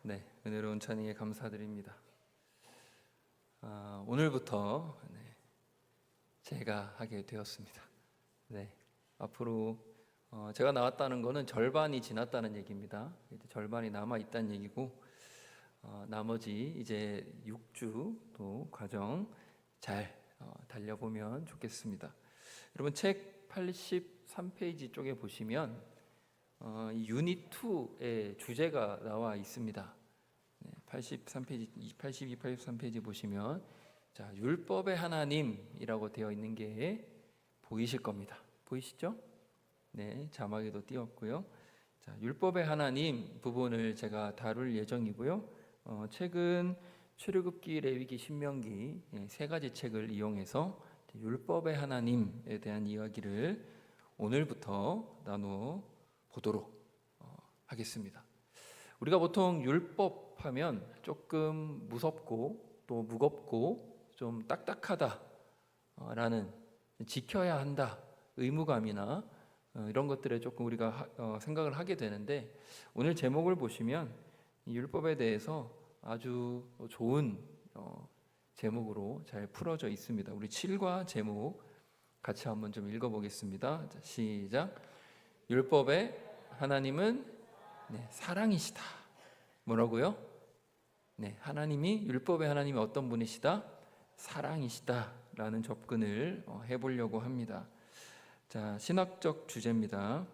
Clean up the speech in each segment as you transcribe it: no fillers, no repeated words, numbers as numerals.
네, 은혜로운 찬양에 감사드립니다. 오늘부터 제가 하게 되었습니다. 네, 앞으로 제가 나왔다는 것은 절반이 지났다는 얘기입니다. 이제 절반이 남아 있다는 얘기고, 나머지 이제 6주 또 과정 잘 달려보면 좋겠습니다. 여러분 책 83페이지 쪽에 보시면 이 유닛 2의 주제가 나와 있습니다. 83페이지, 82, 83페이지 보시면 자, 율법의 하나님이라고 되어 있는 게 보이실 겁니다. 보이시죠? 네, 자막에도 띄었고요. 자, 율법의 하나님 부분을 제가 다룰 예정이고요. 책은 출애굽기, 레위기, 신명기 세 가지 책을 이용해서 율법의 하나님에 대한 이야기를 오늘부터 나누어 보도록 하겠습니다. 우리가 보통 율법 하면 조금 무섭고 또 무겁고 좀 딱딱하다라는 지켜야 한다 의무감이나 이런 것들에 조금 우리가 생각을 하게 되는데, 오늘 제목을 보시면 이 율법에 대해서 아주 좋은 제목으로 잘 풀어져 있습니다. 우리 7과 제목 같이 한번 좀 읽어보겠습니다. 자, 시작. 율법의 하나님은 사랑이시다. 뭐라고요? 네, 하나님이, 율법의 하나님이 어떤 분이시다? 사랑이시다 라는 접근을 해보려고 합니다. 자, 신학적 주제입니다.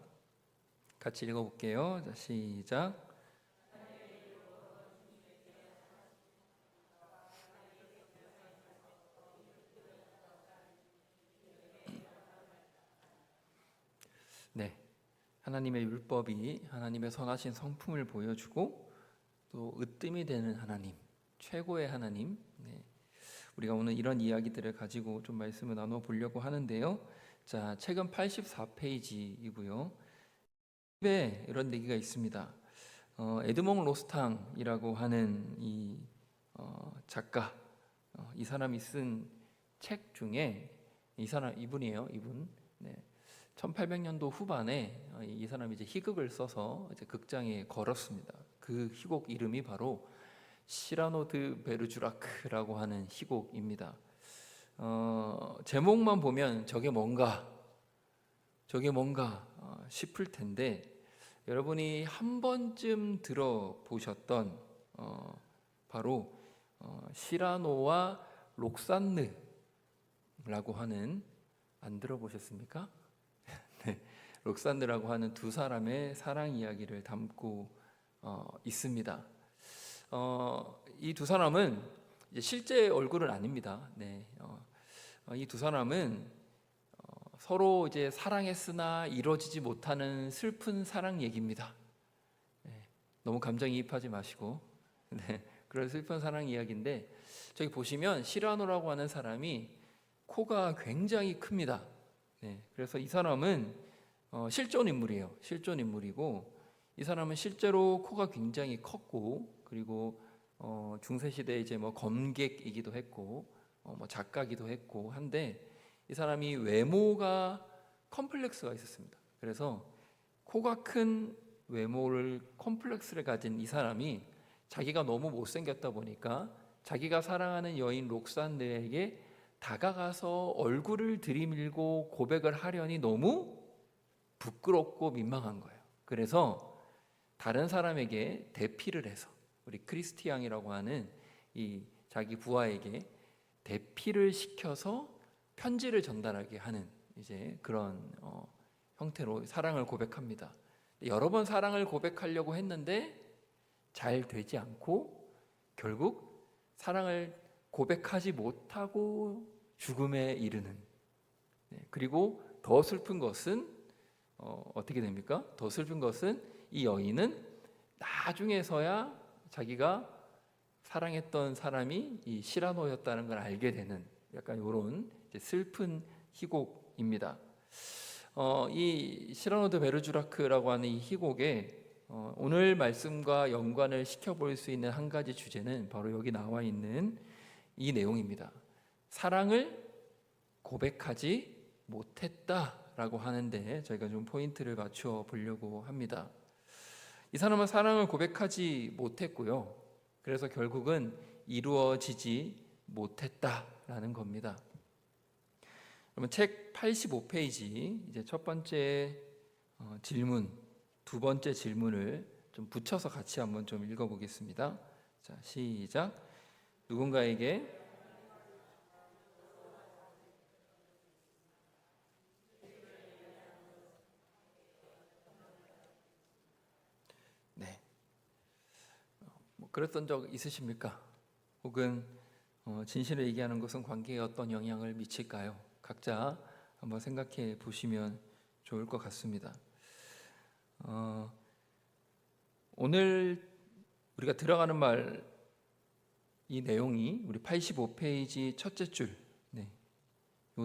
같이 읽어볼게요. 자, 시작. 네, 하나님의 율법이 하나님의 선하신 성품을 보여주고 또 으뜸이 되는 하나님, 최고의 하나님. 네, 우리가 오늘 이런 이야기들을 가지고 좀 말씀을 나눠 보려고 하는데요. 자, 책은 84페이지이고요. 에 이런 얘기가 있습니다. 에드몽 로스탕이라고 하는 이 작가, 이 사람이 쓴 책 중에 이분이에요. 이분. 네. 1800년도 후반에 이 사람이 이제 희극을 써서 이제 극장에 걸었습니다. 그 희곡 이름이 바로 시라노 드 베르주라크라고 하는 희곡입니다. 제목만 보면 저게 뭔가 싶을 텐데, 여러분이 한 번쯤 들어보셨던 바로 시라노와 록산느라고 하는, 안 들어보셨습니까? 네, 록산느라고 하는 두 사람의 사랑 이야기를 담고 있습니다. 이 두 사람은 이제 실제 얼굴은 아닙니다. 네, 이 두 사람은 서로 이제 사랑했으나 이루어지지 못하는 슬픈 사랑 얘기입니다. 네, 너무 감정이입하지 마시고, 네, 그런 슬픈 사랑 이야기인데, 저기 보시면 시라노라고 하는 사람이 코가 굉장히 큽니다. 네, 그래서 이 사람은 실존 인물이에요. 실존 인물이고, 이 사람은 실제로 코가 굉장히 컸고, 그리고 중세 시대 이제 뭐 검객이기도 했고, 뭐 작가기도 했고 한데, 이 사람이 외모가 컴플렉스가 있었습니다. 그래서 코가 큰 외모를 컴플렉스를 가진 이 사람이 자기가 너무 못생겼다 보니까 자기가 사랑하는 여인 록산느에게 다가가서 얼굴을 들이밀고 고백을 하려니 너무 부끄럽고 민망한 거예요. 그래서 다른 사람에게 대피를 해서, 우리 크리스티앙이라고 하는 이 자기 부하에게 대피를 시켜서 편지를 전달하게 하는 이제 그런 형태로 사랑을 고백합니다. 여러 번 사랑을 고백하려고 했는데 잘 되지 않고 결국 사랑을 고백하지 못하고 죽음에 이르는. 그리고 더 슬픈 것은 어떻게 됩니까? 더 슬픈 것은 이 여인은 나중에서야 자기가 사랑했던 사람이 이 시라노였다는 걸 알게 되는, 약간 이런 슬픈 희곡입니다. 이 시라노 드 베르주라크라고 하는 이 희곡에 오늘 말씀과 연관을 시켜볼 수 있는 한 가지 주제는 바로 여기 나와 있는 이 내용입니다. 사랑을 고백하지 못했다라고 하는데 저희가 좀 포인트를 맞춰 보려고 합니다. 이 사람은 사랑을 고백하지 못했고요. 그래서 결국은 이루어지지 못했다라는 겁니다. 그러면 책 85페이지 이제 첫 번째 질문, 두 번째 질문을 좀 붙여서 같이 한번 좀 읽어보겠습니다. 자, 시작. 누군가에게 네, 뭐 그랬던 적 있으십니까? 혹은 진실을 얘기하는 것은 관계에 어떤 영향을 미칠까요? 각자 한번 생각해 보시면 좋을 것 같습니다. 오늘 우리가 들어가는 말, 이 내용이 우리 85페이지 첫째 줄, 이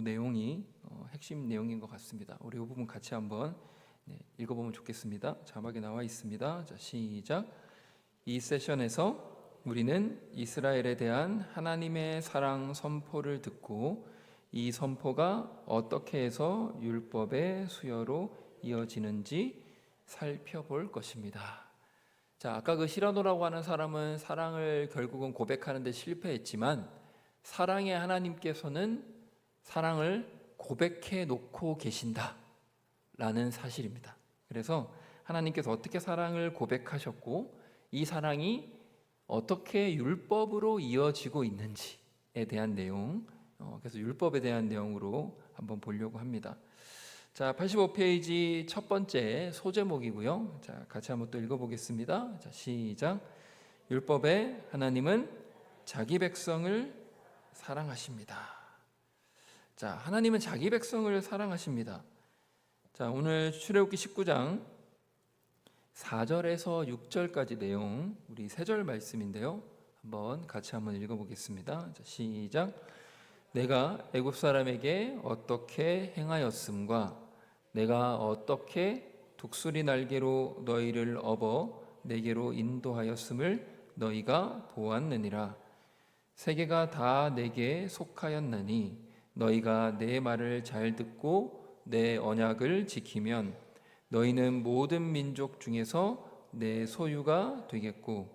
내용이 핵심 내용인 것 같습니다. 우리 이 부분 같이 한번 읽어보면 좋겠습니다. 자막에 나와 있습니다. 자, 시작. 이 세션에서 우리는 이스라엘에 대한 하나님의 사랑 선포를 듣고 이 선포가 어떻게 해서 율법의 수여로 이어지는지 살펴볼 것입니다. 자, 아까 그 시라노라고 하는 사람은 사랑을 결국은 고백하는 데 실패했지만 사랑의 하나님께서는 사랑을 고백해 놓고 계신다라는 사실입니다. 그래서 하나님께서 어떻게 사랑을 고백하셨고 이 사랑이 어떻게 율법으로 이어지고 있는지에 대한 내용, 그래서 율법에 대한 내용으로 한번 보려고 합니다. 자, 85페이지 첫 번째 소제목이고요. 자, 같이 한번 또 읽어보겠습니다. 자, 시작. 율법에 하나님은 자기 백성을 사랑하십니다. 자, 하나님은 자기 백성을 사랑하십니다. 자, 오늘 출애굽기 19장 4절에서 6절까지 내용, 우리 3절 말씀인데요. 한번 같이 한번 읽어보겠습니다. 자, 시작. 내가 애굽 사람에게 어떻게 행하였음과 내가 어떻게 독수리 날개로 너희를 업어 내게로 인도하였음을 너희가 보았느니라. 세계가 다 내게 속하였나니 너희가 내 말을 잘 듣고 내 언약을 지키면 너희는 모든 민족 중에서 내 소유가 되겠고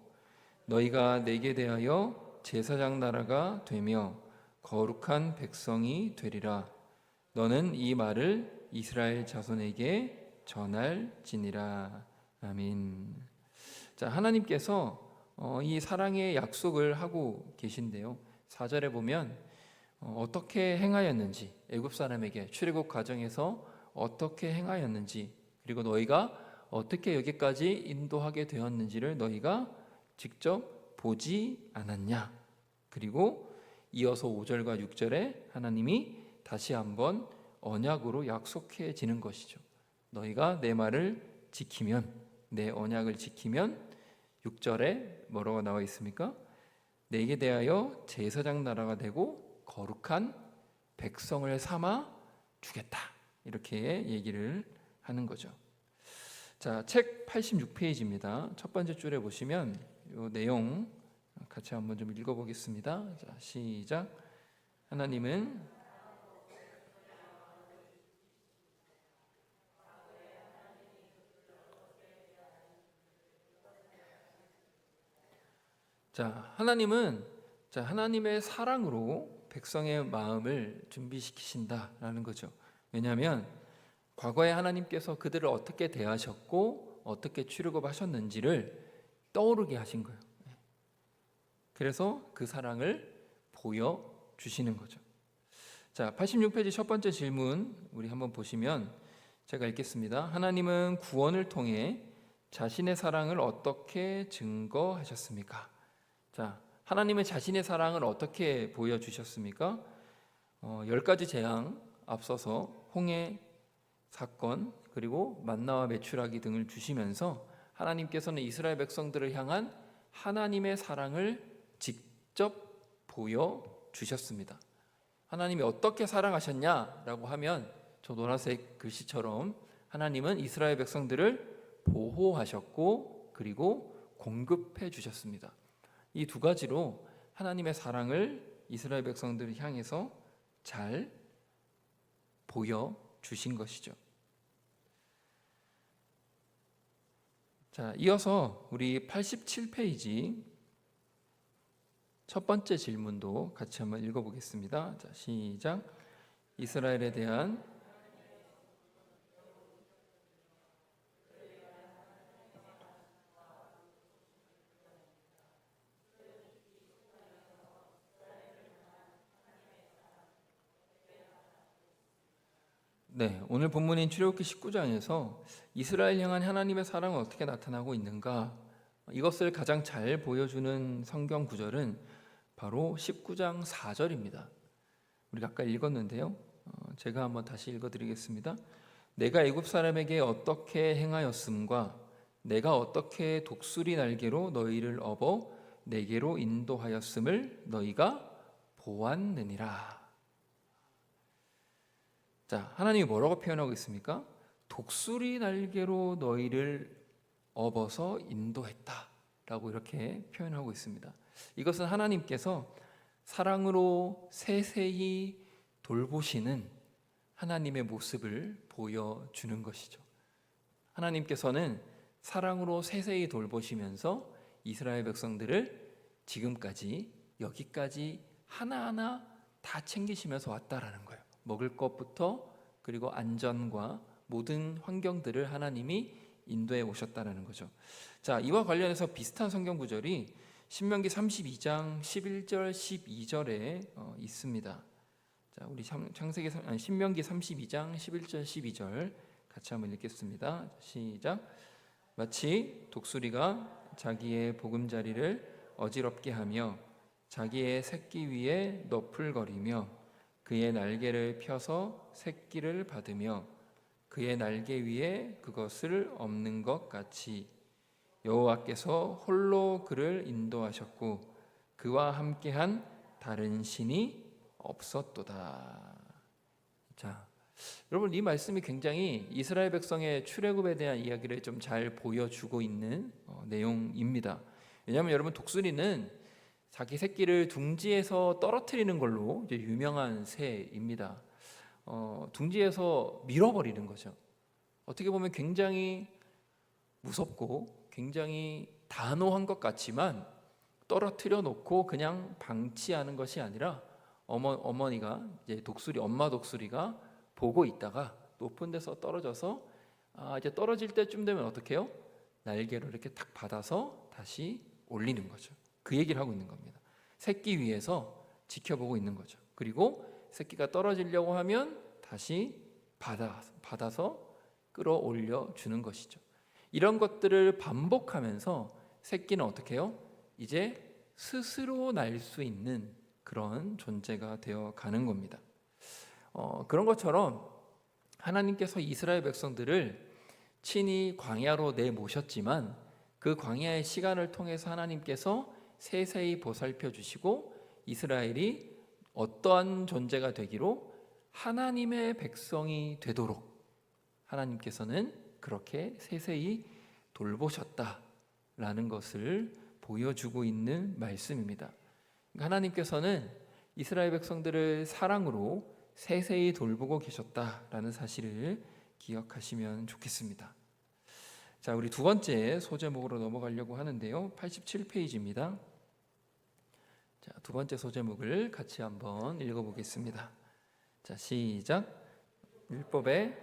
너희가 내게 대하여 제사장 나라가 되며 거룩한 백성이 되리라. 너는 이 말을 이스라엘 자손에게 전할지니라. 아멘. 자, 하나님께서 이 사랑의 약속을 하고 계신데요. 4절에 보면 어떻게 행하였는지, 애굽 사람에게 출애굽 과정에서 어떻게 행하였는지, 그리고 너희가 어떻게 여기까지 인도하게 되었는지를 너희가 직접 보지 않았냐. 그리고 이어서 5절과 6절에 하나님이 다시 한번 언약으로 약속해지는 것이죠. 너희가 내 말을 지키면, 내 언약을 지키면 6절에 뭐라고 나와 있습니까? 내게 대하여 제사장 나라가 되고 거룩한 백성을 삼아 주겠다. 이렇게 얘기를 하는 거죠. 자, 책 86페이지입니다. 첫 번째 줄에 보시면 이 내용 같이 한번 좀 읽어보겠습니다. 자, 시작. 하나님은 하나님의 사랑으로 백성의 마음을 준비시키신다라는 거죠. 왜냐하면 과거에 하나님께서 그들을 어떻게 대하셨고 어떻게 출애굽하셨는지를 떠오르게 하신 거예요. 그래서 그 사랑을 보여주시는 거죠. 자, 86페이지 첫 번째 질문 우리 한번 보시면 제가 읽겠습니다. 하나님은 구원을 통해 자신의 사랑을 어떻게 증거하셨습니까? 자, 하나님은 자신의 사랑을 어떻게 보여주셨습니까? 10가지 재앙 앞서서 홍해 사건 그리고 만나와 메추라기 등을 주시면서 하나님께서는 이스라엘 백성들을 향한 하나님의 사랑을 직접 보여주셨습니다. 하나님이 어떻게 사랑하셨냐라고 하면 저 노란색 글씨처럼 하나님은 이스라엘 백성들을 보호하셨고 그리고 공급해 주셨습니다. 이 두 가지로 하나님의 사랑을 이스라엘 백성들을 향해서 잘 보여주신 것이죠. 자, 이어서 우리 87페이지 첫 번째 질문도 같이 한번 읽어보겠습니다. 자, 시작. 이스라엘에 대한 네, 오늘 본문인 출애굽기 19장에서 이스라엘 향한 하나님의 사랑은 어떻게 나타나고 있는가? 이것을 가장 잘 보여주는 성경 구절은 바로 19장 4절입니다. 우리가 아까 읽었는데요. 제가 한번 다시 읽어드리겠습니다. 내가 애굽 사람에게 어떻게 행하였음과 내가 어떻게 독수리 날개로 너희를 업어 내게로 인도하였음을 너희가 보았느니라. 자, 하나님이 뭐라고 표현하고 있습니까? 독수리 날개로 너희를 업어서 인도했다라고 이렇게 표현하고 있습니다. 이것은 하나님께서 사랑으로 세세히 돌보시는 하나님의 모습을 보여주는 것이죠. 하나님께서는 사랑으로 세세히 돌보시면서 이스라엘 백성들을 지금까지 여기까지 하나하나 다 챙기시면서 왔다라는 거예요. 먹을 것부터 그리고 안전과 모든 환경들을 하나님이 인도해 오셨다라는 거죠. 자, 이와 관련해서 비슷한 성경 구절이 신명기 32장 11절 12절에 있습니다. 자, 우리 신명기 32장 11절 12절 같이 한번 읽겠습니다. 시작. 마치 독수리가 자기의 보금자리를 어지럽게 하며 자기의 새끼 위에 너풀거리며 그의 날개를 펴서 새끼를 받으며 그의 날개 위에 그것을 엎는 것 같이 여호와께서 홀로 그를 인도하셨고 그와 함께한 다른 신이 없었도다. 자, 여러분, 이 말씀이 굉장히 이스라엘 백성의 출애굽에 대한 이야기를 좀 잘 보여주고 있는 내용입니다. 왜냐하면 여러분, 독수리는 자기 새끼를 둥지에서 떨어뜨리는 걸로 이제 유명한 새입니다. 둥지에서 밀어버리는 거죠. 어떻게 보면 굉장히 무섭고 굉장히 단호한 것 같지만 떨어뜨려 놓고 그냥 방치하는 것이 아니라 어머니가 이제 엄마 독수리가 보고 있다가 높은 데서 떨어져서 이제 떨어질 때쯤 되면 어떻게 해요? 날개를 이렇게 탁 받아서 다시 올리는 거죠. 그 얘기를 하고 있는 겁니다. 새끼 위에서 지켜보고 있는 거죠. 그리고 새끼가 떨어지려고 하면 다시 받아서 끌어올려 주는 것이죠. 이런 것들을 반복하면서 새끼는 어떻게 해요? 이제 스스로 날 수 있는 그런 존재가 되어 가는 겁니다. 그런 것처럼 하나님께서 이스라엘 백성들을 친히 광야로 내모셨지만 그 광야의 시간을 통해서 하나님께서 세세히 보살펴 주시고 이스라엘이 어떠한 존재가 되기로 하나님의 백성이 되도록 하나님께서는 그렇게 세세히 돌보셨다라는 것을 보여주고 있는 말씀입니다. 하나님께서는 이스라엘 백성들을 사랑으로 세세히 돌보고 계셨다라는 사실을 기억하시면 좋겠습니다. 자, 우리 두 번째 소제목으로 넘어가려고 하는데요. 87페이지입니다. 자, 두 번째 소제목을 같이 한번 읽어보겠습니다. 자, 시작. 율법에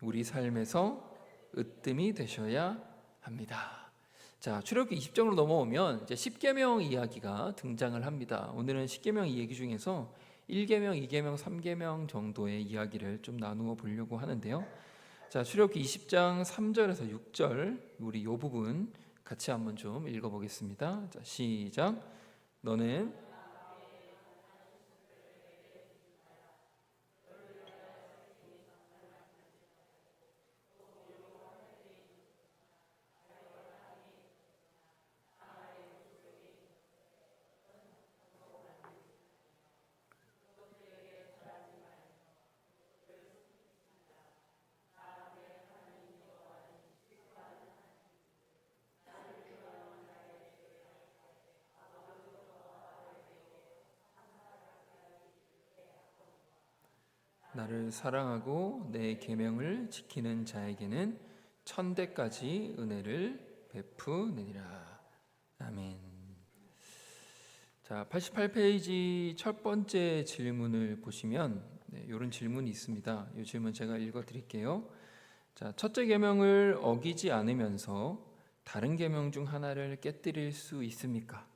우리 삶에서 으뜸이 되셔야 합니다. 자, 출애굽기 20장으로 넘어오면 이제 10계명 이야기가 등장을 합니다. 오늘은 10계명 이야기 중에서 1계명, 2계명, 3계명 정도의 이야기를 좀 나누어 보려고 하는데요. 자, 출애굽기 20장 3절에서 6절 우리 이 부분 같이 한번 좀 읽어보겠습니다. 자, 시작. 너는 나를 사랑하고 내 계명을 지키는 자에게는 천대까지 은혜를 베푸느니라. 아멘. 자, 88페이지 첫 번째 질문을 보시면 이런 질문이 있습니다. 이 질문 제가 읽어드릴게요. 자, 첫째 계명을 어기지 않으면서 다른 계명 중 하나를 깨뜨릴 수 있습니까?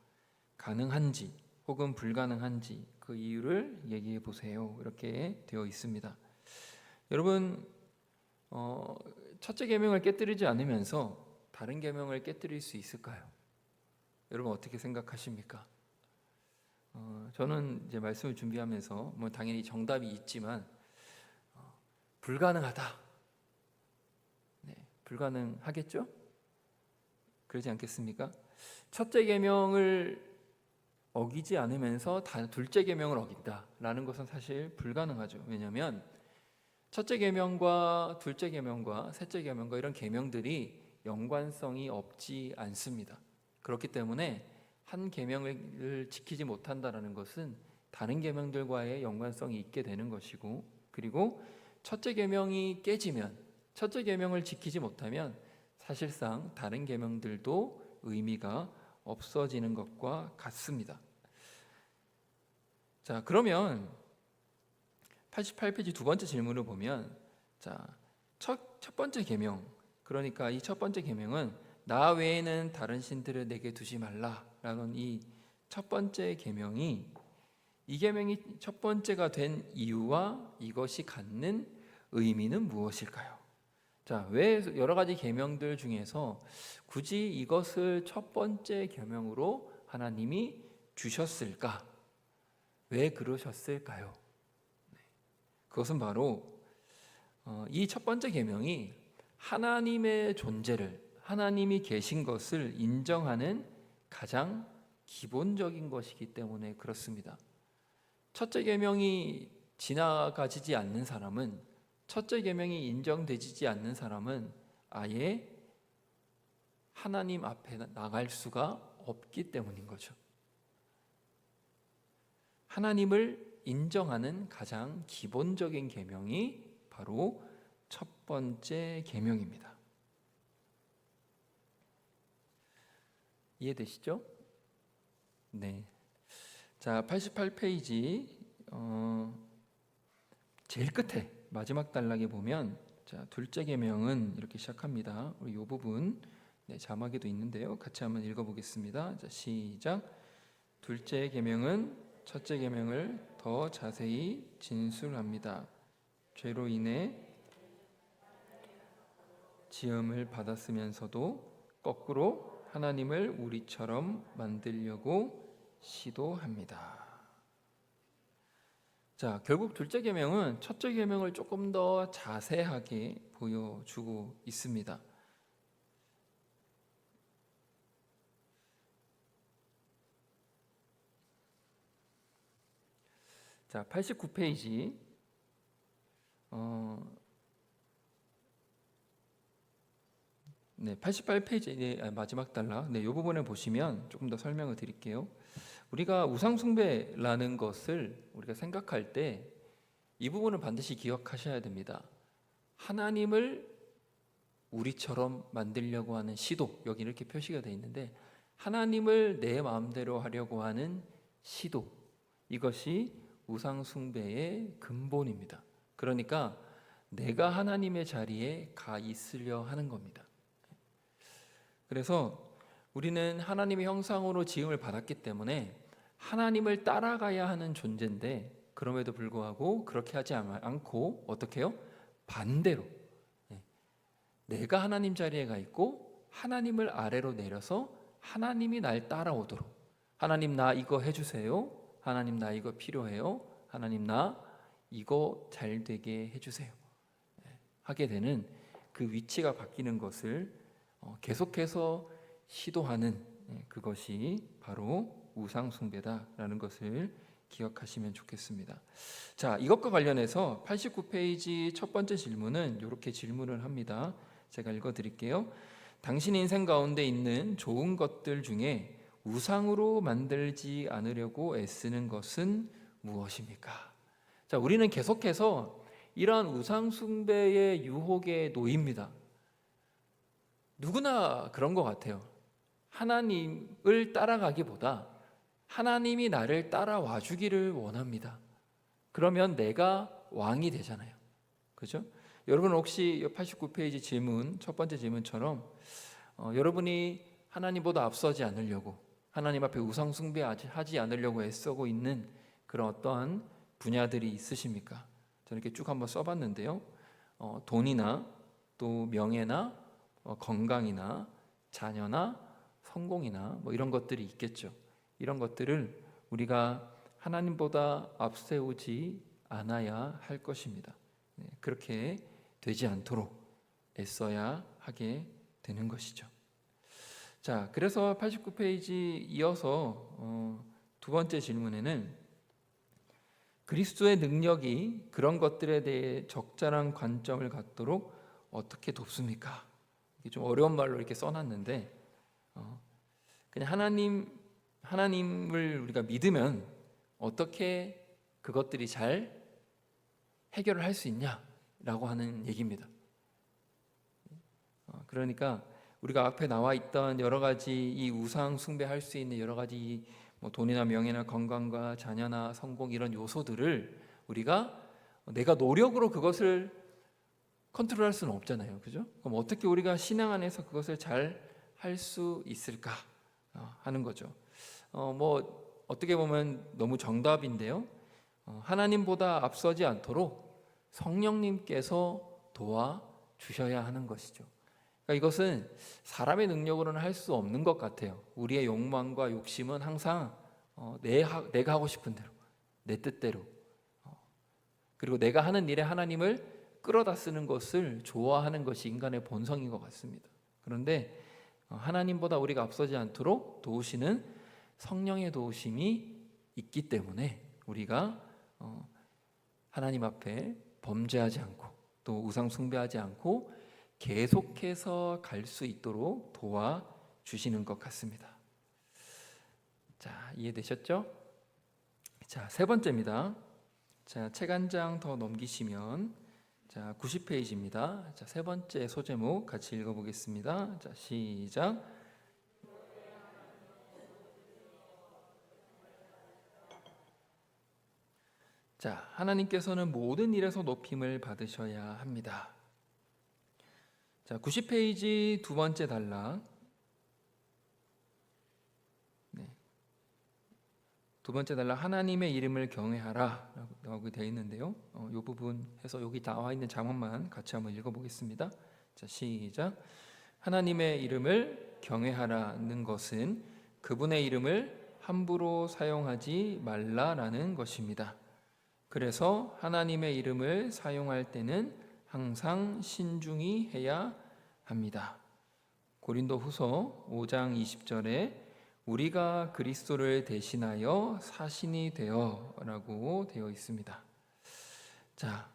가능한지 혹은 불가능한지 그 이유를 얘기해 보세요. 이렇게 되어 있습니다. 여러분, 첫째 계명을 깨뜨리지 않으면서 다른 계명을 깨뜨릴 수 있을까요? 여러분 어떻게 생각하십니까? 저는 이제 말씀을 준비하면서 뭐 당연히 정답이 있지만 불가능하다. 네, 불가능하겠죠? 그러지 않겠습니까? 첫째 계명을 어기지 않으면서 둘째 계명을 어긴다라는 것은 사실 불가능하죠. 왜냐하면 첫째 계명과 둘째 계명과 셋째 계명과 이런 계명들이 연관성이 없지 않습니다. 그렇기 때문에 한 계명을 지키지 못한다라는 것은 다른 계명들과의 연관성이 있게 되는 것이고, 그리고 첫째 계명이 깨지면, 첫째 계명을 지키지 못하면 사실상 다른 계명들도 의미가 없어지는 것과 같습니다. 자, 그러면 88페이지 두 번째 질문을 보면, 자, 첫 번째 계명, 그러니까 이 첫 번째 계명은 나 외에는 다른 신들을 내게 두지 말라라는 이 첫 번째 계명이, 이 계명이 첫 번째가 된 이유와 이것이 갖는 의미는 무엇일까요? 자, 왜 여러 가지 계명들 중에서 굳이 이것을 첫 번째 계명으로 하나님이 주셨을까? 왜 그러셨을까요? 그것은 바로 이 첫 번째 계명이 하나님의 존재를, 하나님이 계신 것을 인정하는 가장 기본적인 것이기 때문에 그렇습니다. 첫째 계명이 지나가지지 않는 사람은, 첫째 계명이 인정되지 않는 사람은 아예 하나님 앞에 나갈 수가 없기 때문인 거죠. 하나님을 인정하는 가장 기본적인 계명이 바로 첫 번째 계명입니다. 이해되시죠? 네. 자, 88페이지 제일 끝에 마지막 단락에 보면, 자, 둘째 계명은 이렇게 시작합니다. 우리 이 부분 자막에도 있는데요. 같이 한번 읽어보겠습니다. 자, 시작. 둘째 계명은 첫째 계명을 더 자세히 진술합니다. 죄로 인해 지음을 받았으면서도 거꾸로 하나님을 우리처럼 만들려고 시도합니다. 자, 결국 둘째 계명은 첫째 계명을 조금 더 자세하게 보여주고 있습니다. 자, 89페이지 네, 88페이지 마지막 단락, 이 부분을 보시면 조금 더 설명을 드릴게요. 우리가 우상숭배라는 것을 우리가 생각할 때 이 부분을 반드시 기억하셔야 됩니다. 하나님을 우리처럼 만들려고 하는 시도, 여기 이렇게 표시가 되어 있는데, 하나님을 내 마음대로 하려고 하는 시도, 이것이 우상숭배의 근본입니다. 그러니까 내가 하나님의 자리에 가 있으려 하는 겁니다. 그래서 우리는 하나님의 형상으로 지음을 받았기 때문에 하나님을 따라가야 하는 존재인데, 그럼에도 불구하고 그렇게 하지 않고 어떻게 해요? 반대로 내가 하나님 자리에 가 있고 하나님을 아래로 내려서 하나님이 날 따라오도록, 하나님 나 이거 해주세요, 하나님 나 이거 필요해요, 하나님 나 이거 잘 되게 해주세요 하게 되는 그 위치가 바뀌는 것을 계속해서 시도하는, 그것이 바로 우상숭배다라는 것을 기억하시면 좋겠습니다. 자, 이것과 관련해서 89페이지 첫 번째 질문은 이렇게 질문을 합니다. 제가 읽어드릴게요. 당신 인생 가운데 있는 좋은 것들 중에 우상으로 만들지 않으려고 애쓰는 것은 무엇입니까? 자, 우리는 계속해서 이러한 우상숭배의 유혹에 놓입니다. 누구나 그런 것 같아요. 하나님을 따라가기보다 하나님이 나를 따라와 주기를 원합니다. 그러면 내가 왕이 되잖아요. 그죠? 여러분 혹시 89페이지 질문, 첫 번째 질문처럼 여러분이 하나님보다 앞서지 않으려고, 하나님 앞에 우상 숭배하지 않으려고 애쓰고 있는 그런 어떠한 분야들이 있으십니까? 저는 이렇게 쭉 한번 써봤는데요. 돈이나 또 명예나 건강이나 자녀나 성공이나 뭐 이런 것들이 있겠죠. 이런 것들을 우리가 하나님보다 앞세우지 않아야 할 것입니다. 그렇게 되지 않도록 애써야 하게 되는 것이죠. 자, 그래서 89페이지 이어서 두 번째 질문에는 그리스도의 능력이 그런 것들에 대해 적절한 관점을 갖도록 어떻게 돕습니까? 이게 좀 어려운 말로 이렇게 써놨는데 그냥 하나님을 우리가 믿으면 어떻게 그것들이 잘 해결을 할 수 있냐라고 하는 얘기입니다. 그러니까 우리가 앞에 나와 있던 여러 가지 이 우상 숭배할 수 있는 여러 가지 뭐 돈이나 명예나 건강과 자녀나 성공 이런 요소들을 우리가 내가 노력으로 그것을 컨트롤할 수는 없잖아요. 그죠? 그럼 어떻게 우리가 신앙 안에서 그것을 잘 할 수 있을까 하는 거죠. 뭐 어떻게 보면 너무 정답인데요. 하나님보다 앞서지 않도록 성령님께서 도와주셔야 하는 것이죠. 그러니까 이것은 사람의 능력으로는 할 수 없는 것 같아요. 우리의 욕망과 욕심은 항상 내가 하고 싶은 대로, 내 뜻대로, 그리고 내가 하는 일에 하나님을 끌어다 쓰는 것을 좋아하는 것이 인간의 본성인 것 같습니다. 그런데 하나님보다 우리가 앞서지 않도록 도우시는 성령의 도우심이 있기 때문에 우리가 하나님 앞에 범죄하지 않고 또 우상 숭배하지 않고 계속해서 갈 수 있도록 도와주시는 것 같습니다. 자, 이해되셨죠? 자, 세 번째입니다. 자, 책 한 장 더 넘기시면 자, 90페이지입니다. 자, 세 번째 소제목 같이 읽어보겠습니다. 자, 시작. 자, 하나님께서는 모든 일에서 높임을 받으셔야 합니다. 자, 90페이지 두 번째 단락. 두 번째 단락 하나님의 이름을 경외하라 라고 되어 있는데요. 이 부분 해서 여기 나와 있는 장면만 같이 한번 읽어보겠습니다. 자, 시작. 하나님의 이름을 경외하라는 것은 그분의 이름을 함부로 사용하지 말라라는 것입니다. 그래서 하나님의 이름을 사용할 때는 항상 신중히 해야 합니다. 고린도후서 5장 20절에 우리가 그리스도를 대신하여 사신이 되어라고 되어 있습니다. 자,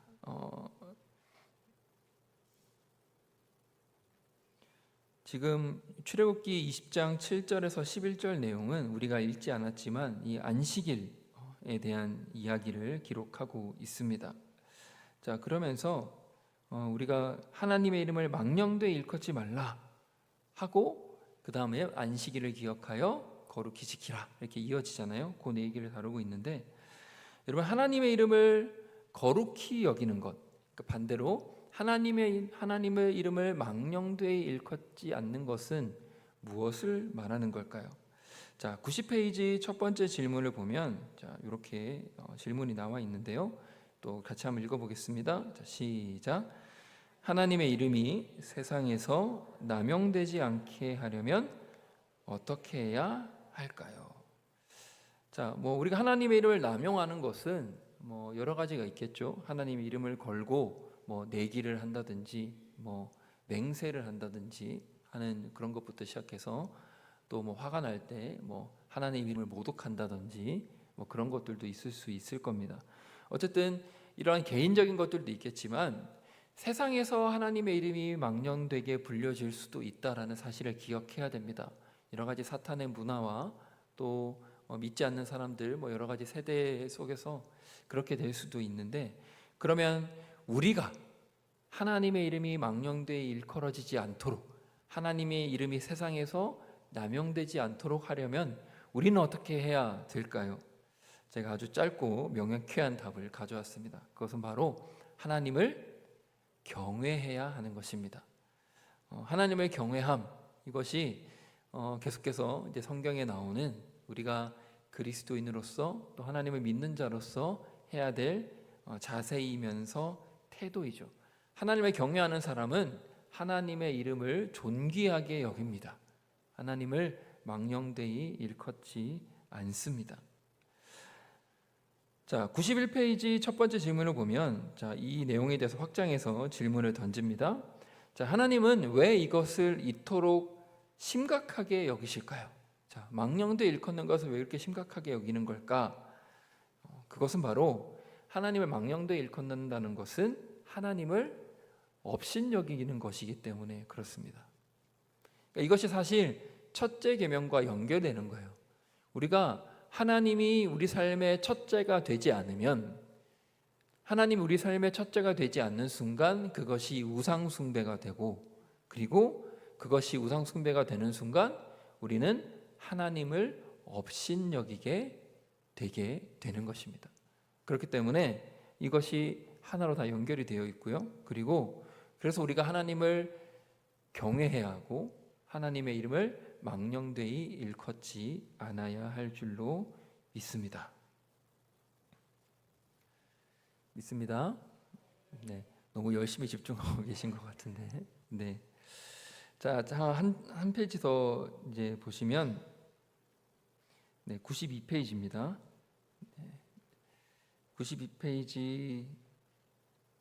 지금 출애굽기 20장 7절에서 11절 내용은 우리가 읽지 않았지만 이 안식일에 대한 이야기를 기록하고 있습니다. 자, 그러면서 우리가 하나님의 이름을 망령되이 일컫지 말라 하고 그 다음에 안식일을 기억하여 거룩히 지키라 이렇게 이어지잖아요. 그 얘기를 다루고 있는데 여러분 하나님의 이름을 거룩히 여기는 것 그러니까 반대로 하나님의 이름을 망령되이 일컫지 않는 것은 무엇을 말하는 걸까요? 자, 90페이지 첫 번째 질문을 보면 자, 이렇게 질문이 나와 있는데요. 또 같이 한번 읽어보겠습니다. 자, 시작. 하나님의 이름이 세상에서 남용되지 않게 하려면 어떻게 해야 할까요? 자, 뭐 우리가 하나님의 이름을 남용하는 것은 뭐 여러 가지가 있겠죠. 하나님의 이름을 걸고 뭐 내기를 한다든지 뭐 맹세를 한다든지 하는 그런 것부터 시작해서 또 뭐 화가 날 때 뭐 하나님의 이름을 모독한다든지 뭐 그런 것들도 있을 수 있을 겁니다. 어쨌든 이러한 개인적인 것들도 있겠지만 세상에서 하나님의 이름이 망령되게 불려질 수도 있다라는 사실을 기억해야 됩니다. 여러 가지 사탄의 문화와 또 믿지 않는 사람들 뭐 여러 가지 세대 속에서 그렇게 될 수도 있는데 그러면 우리가 하나님의 이름이 망령되이 일컬어지지 않도록 하나님의 이름이 세상에서 남용되지 않도록 하려면 우리는 어떻게 해야 될까요? 제가 아주 짧고 명쾌한 답을 가져왔습니다. 그것은 바로 하나님을 경외해야 하는 것입니다. 하나님을 경외함, 이것이 계속해서 이제 성경에 나오는 우리가 그리스도인으로서 또 하나님을 믿는 자로서 해야 될 자세이면서 태도이죠. 하나님을 경외하는 사람은 하나님의 이름을 존귀하게 여깁니다. 하나님을 망령되이 일컫지 않습니다. 자, 91페이지 첫 번째 질문을 보면 이 내용에 대해서 확장해서 질문을 던집니다. 자, 하나님은 왜 이것을 이토록 심각하게 여기실까요? 자, 망령되이 일컫는 것을 왜 이렇게 심각하게 여기는 걸까? 그것은 바로 하나님을 망령되이 일컫는다는 것은 하나님을 업신여기는 것이기 때문에 그렇습니다. 그러니까 이것이 사실 첫째 계명과 연결되는 거예요. 우리가 하나님이 우리 삶의 첫째가 되지 않으면, 하나님이 우리 삶의 첫째가 되지 않는 순간 그것이 우상 숭배가 되고, 그리고 그것이 우상 숭배가 되는 순간 우리는 하나님을 업신여기게 되게 되는 것입니다. 그렇기 때문에 이것이 하나로 다 연결이 되어 있고요. 그리고 그래서 우리가 하나님을 경외해야 하고 하나님의 이름을 망령되이 일컫지 않아야 할 줄로 믿습니다. 네, 너무 열심히 집중하고 계신 것 같은데. 네, 자, 한 페이지 더 이제 보시면, 네, 92페이지입니다. 92페이지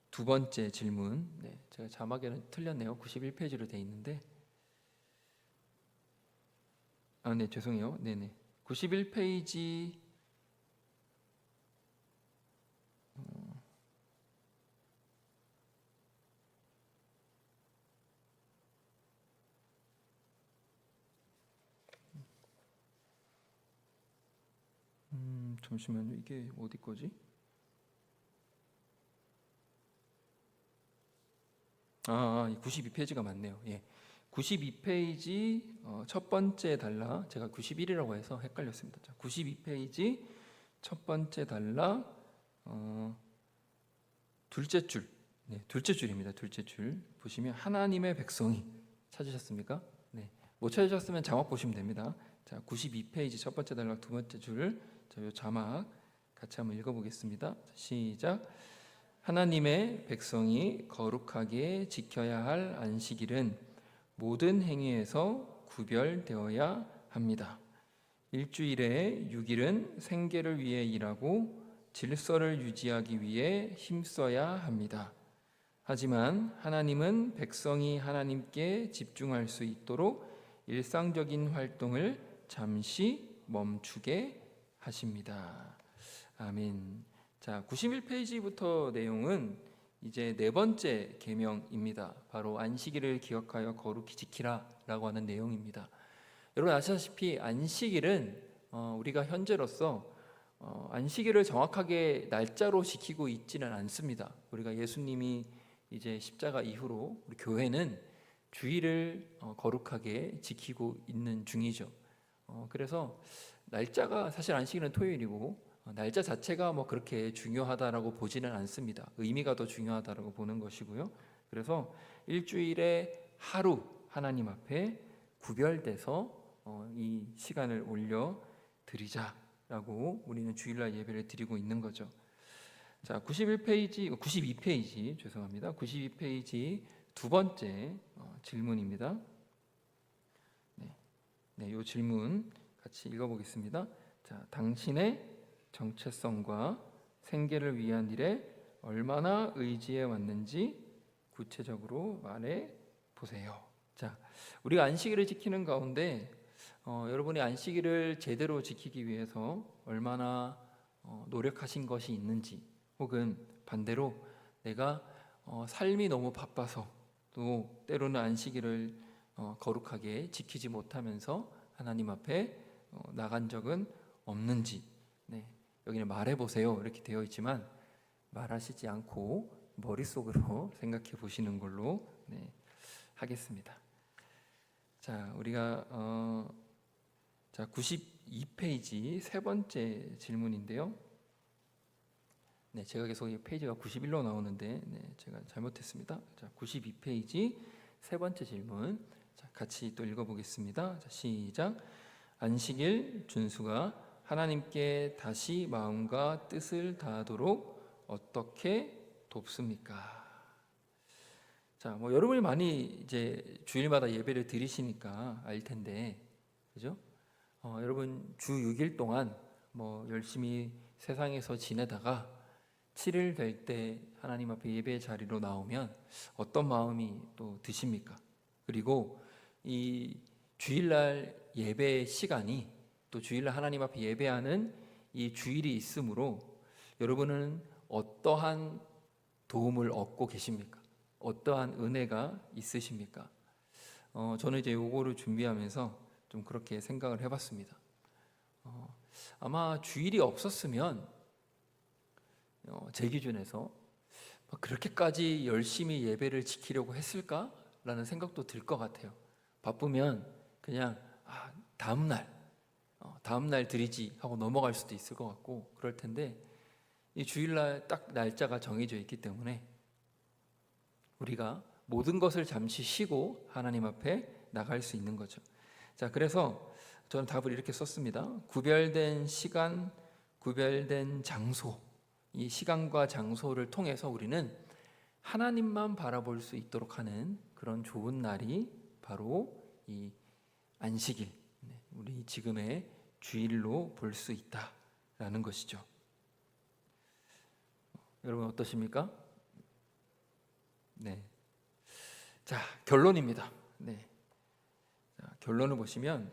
두 번째 질문. 네, 제가 자막에는 틀렸네요. 91페이지로 돼 있는데, 네, 죄송해요. 네네. 91페이지 잠시만요. 이게 어디 거지? 92페이지가 맞네요. 예. 92페이지 첫 번째 단락, 제가 91이라고 해서 헷갈렸습니다. 자, 92페이지 첫 번째 단락 둘째 줄, 네, 둘째 줄입니다. 둘째 줄 보시면 하나님의 백성이 찾으셨습니까? 네, 못 찾으셨으면 자막 보시면 됩니다. 자, 92페이지 첫 번째 단락 두 번째 줄, 요 자막 같이 한번 읽어보겠습니다. 시작. 하나님의 백성이 거룩하게 지켜야 할 안식일은 모든 행위에서 구별되어야 합니다. 일주일에 6일은 생계를 위해 일하고 질서를 유지하기 위해 힘써야 합니다. 하지만 하나님은 백성이 하나님께 집중할 수 있도록 일상적인 활동을 잠시 멈추게 하십니다. 아멘. 자, 91페이지부터 내용은 이제 네 번째 계명입니다. 바로 안식일을 기억하여 거룩히 지키라라고 하는 내용입니다. 여러분 아시다시피 안식일은 우리가 현재로서 안식일을 정확하게 날짜로 지키고 있지는 않습니다. 우리가 예수님이 이제 십자가 이후로 우리 교회는 주일을 거룩하게 지키고 있는 중이죠. 그래서 날짜가 사실 안식일은 토요일이고 날짜 자체가 뭐 그렇게 중요하다라고 보지는 않습니다. 의미가 더 중요하다라고 보는 것이고요. 그래서 일주일에 하루 하나님 앞에 구별돼서 이 시간을 올려 드리자라고 우리는 주일날 예배를 드리고 있는 거죠. 자, 92페이지 죄송합니다. 92페이지 두 번째 질문입니다. 네, 이 질문 같이 읽어보겠습니다. 자, 당신의 정체성과 생계를 위한 일에 얼마나 의지해 왔는지 구체적으로 말해 보세요. 자, 우리가 안식일을 지키는 가운데 여러분이 안식일을 제대로 지키기 위해서 얼마나 노력하신 것이 있는지, 혹은 반대로 내가 삶이 너무 바빠서 또 때로는 안식일을 거룩하게 지키지 못하면서 하나님 앞에 나간 적은 없는지, 네, 여기는 말해보세요 이렇게 되어 있지만 말하시지 않고 머릿속으로 생각해 보시는 걸로 하겠습니다. 자, 우리가 92페이지 세 번째 질문인데요. 네, 제가 계속 이 페이지가 91로 나오는데 제가 잘못했습니다. 자, 92페이지 세 번째 질문. 자, 같이 또 읽어보겠습니다. 자, 시작. 안식일 준수가 하나님께 다시 마음과 뜻을 다하도록 어떻게 돕습니까? 자, 여러분이 많이 이제 주일마다 예배를 드리시니까 알 텐데, 그죠? 여러분 주 6일 동안 열심히 세상에서 지내다가 7일 될 때 하나님 앞에 예배 자리로 나오면 어떤 마음이 또 드십니까? 그리고 이 주일날 예배 시간이 또 주일날 하나님 앞에 예배하는 이 주일이 있으므로 여러분은 어떠한 도움을 얻고 계십니까? 어떠한 은혜가 있으십니까? 저는 이제 요거를 준비하면서 좀 그렇게 생각을 해봤습니다. 아마 주일이 없었으면 제 기준에서 그렇게까지 열심히 예배를 지키려고 했을까라는 생각도 들 것 같아요. 바쁘면 그냥 다음날 드리지 하고 넘어갈 수도 있을 것 같고 그럴 텐데, 이 주일날 딱 날짜가 정해져 있기 때문에 우리가 모든 것을 잠시 쉬고 하나님 앞에 나갈 수 있는 거죠. 자, 그래서 저는 답을 이렇게 썼습니다. 구별된 시간, 구별된 장소, 이 시간과 장소를 통해서 우리는 하나님만 바라볼 수 있도록 하는 그런 좋은 날이 바로 이 안식일, 우리 지금의 주일로 볼 수 있다라는 것이죠. 여러분 어떠십니까? 네. 자, 결론입니다. 네. 자, 결론을 보시면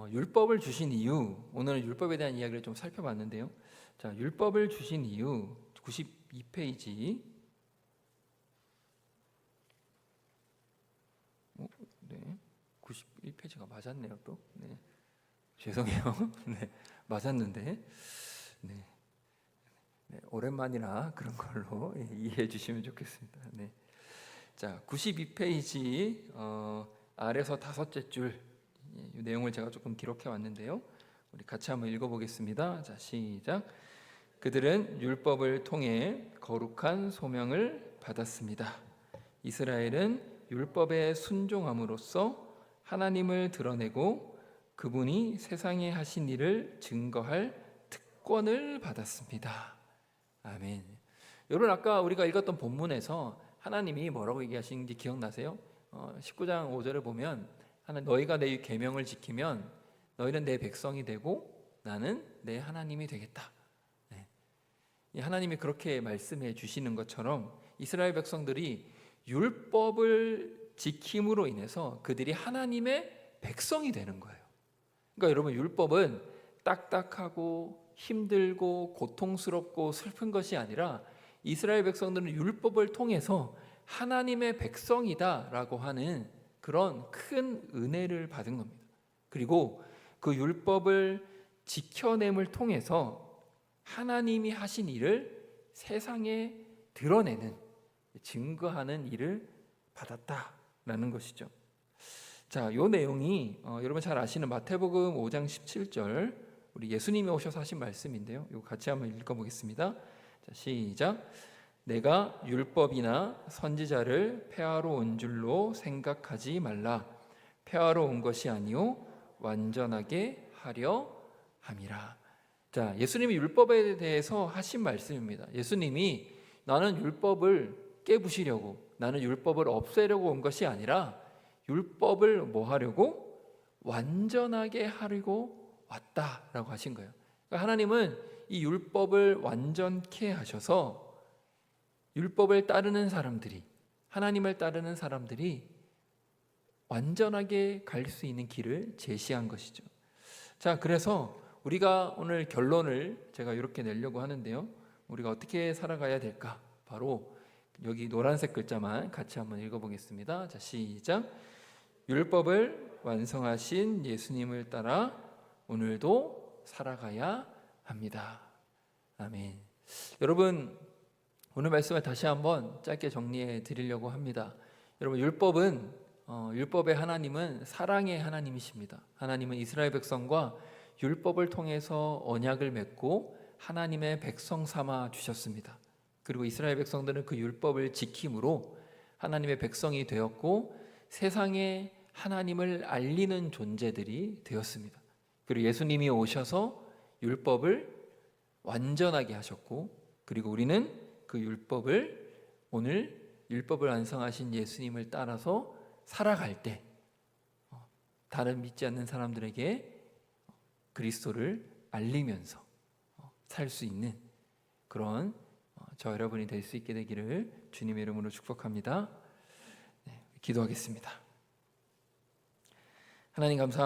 율법을 주신 이유, 오늘은 율법에 대한 이야기를 좀 살펴봤는데요. 자, 율법을 주신 이유 92페이지. 네. 91페이지가 맞았네요, 또. 네. 죄송해요. 네. 맞았는데. 네. 네, 오랜만이라 그런 걸로 이해해 주시면 좋겠습니다. 네. 자, 92페이지 아래서 다섯째 줄, 이 내용을 제가 조금 기록해 왔는데요. 우리 같이 한번 읽어보겠습니다. 자, 시작. 그들은 율법을 통해 거룩한 소명을 받았습니다. 이스라엘은 율법에 순종함으로써 하나님을 드러내고 그분이 세상에 하신 일을 증거할 특권을 받았습니다. 아멘. 여러분, 아까 우리가 읽었던 본문에서 하나님이 뭐라고 얘기하시는지 기억나세요? 19장 5절을 보면 너희가 내 계명을 지키면 너희는 내 백성이 되고 나는 내 하나님이 되겠다. 네. 하나님이 그렇게 말씀해 주시는 것처럼 이스라엘 백성들이 율법을 지킴으로 인해서 그들이 하나님의 백성이 되는 거예요. 그러니까 여러분, 율법은 딱딱하고 힘들고 고통스럽고 슬픈 것이 아니라 이스라엘 백성들은 율법을 통해서 하나님의 백성이다라고 하는 그런 큰 은혜를 받은 겁니다. 그리고 그 율법을 지켜냄을 통해서 하나님이 하신 일을 세상에 드러내는, 증거하는 일을 받았다라는 것이죠. 자, 요 내용이 여러분 잘 아시는 마태복음 5장 17절, 우리 예수님이 오셔서 하신 말씀인데요. 이거 같이 한번 읽어보겠습니다. 자, 시작. 내가 율법이나 선지자를 폐하러 온 줄로 생각하지 말라. 폐하러 온 것이 아니요 완전하게 하려 함이라. 자, 예수님이 율법에 대해서 하신 말씀입니다. 예수님이 나는 율법을 깨부시려고, 나는 율법을 없애려고 온 것이 아니라 율법을 뭐 하려고? 완전하게 하려고 왔다라고 하신 거예요. 그러니까 하나님은 이 율법을 완전케 하셔서 율법을 따르는 사람들이, 하나님을 따르는 사람들이 완전하게 갈 수 있는 길을 제시한 것이죠. 자, 그래서 우리가 오늘 결론을 제가 이렇게 내려고 하는데요. 우리가 어떻게 살아가야 될까? 바로 여기 노란색 글자만 같이 한번 읽어보겠습니다. 자, 시작. 율법을 완성하신 예수님을 따라 오늘도 살아가야 합니다. 아멘. 여러분, 오늘 말씀을 다시 한번 짧게 정리해 드리려고 합니다. 여러분, 율법은 율법의 하나님은 사랑의 하나님이십니다. 하나님은 이스라엘 백성과 율법을 통해서 언약을 맺고 하나님의 백성 삼아 주셨습니다. 그리고 이스라엘 백성들은 그 율법을 지킴으로 하나님의 백성이 되었고 세상에 하나님을 알리는 존재들이 되었습니다. 그리고 예수님이 오셔서 율법을 완전하게 하셨고, 그리고 우리는 그 율법을 오늘 율법을 완성하신 예수님을 따라서 살아갈 때 다른 믿지 않는 사람들에게 그리스도를 알리면서 살 수 있는 그런 저 여러분이 될 수 있게 되기를 주님의 이름으로 축복합니다. 네, 기도하겠습니다. 하나님 감사합니다.